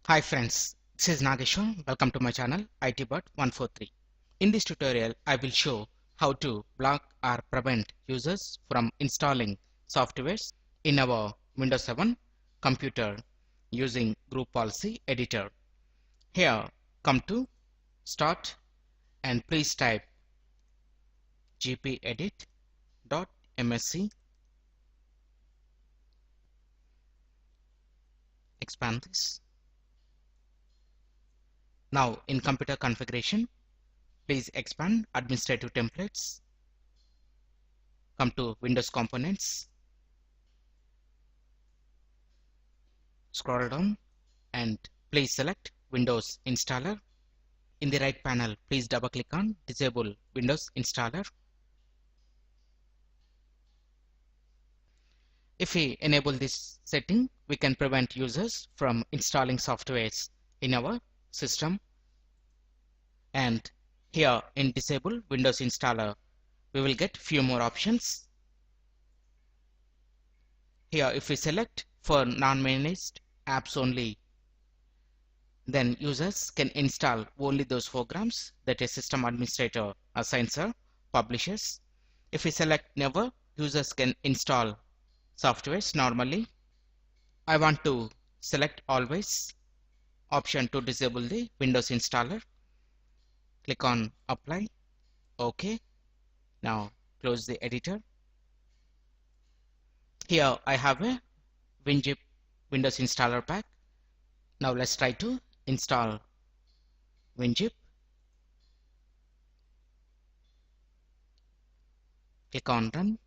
Hi friends, this is Nageshwar. Welcome to my channel ITbot143. In this tutorial, I will show how to block or prevent users from installing softwares in our Windows 7 computer using Group Policy Editor. Here, come to Start and please type gpedit.msc. Expand this. Now in computer configuration, please expand administrative templates. Come to Windows Components. Scroll down and please select Windows Installer. In the right panel, please double click on Disable Windows Installer. If we enable this setting, we can prevent users from installing softwares in our system. And here in Disable Windows Installer, we will get few more options. Here if we select for non-managed apps only, then users can install only those programs that a system administrator assigns or publishes. If we select never, users can install softwares normally. I want to select always option to disable the Windows installer. Click on apply. OK. Now close the editor. Here I have a WinZip Windows installer pack. Now let's try to install WinZip. Click on run.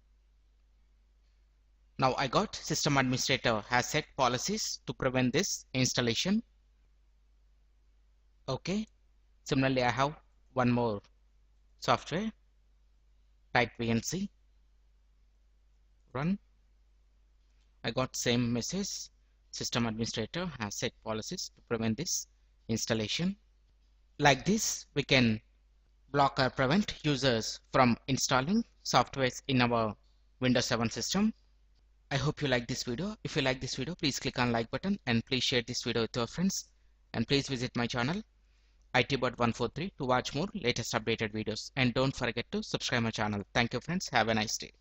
Now I got system administrator has set policies to prevent this installation. Okay. Similarly, I have one more software. Type VNC. Run. I got same message. System administrator has set policies to prevent this installation. Like this, we can block or prevent users from installing softwares in our Windows 7 system. I hope you like this video. If you like this video, please click on like button and please share this video with your friends. And please visit my channel ITbot143 to watch more latest updated videos. And don't forget to subscribe my channel. Thank you friends. Have a nice day.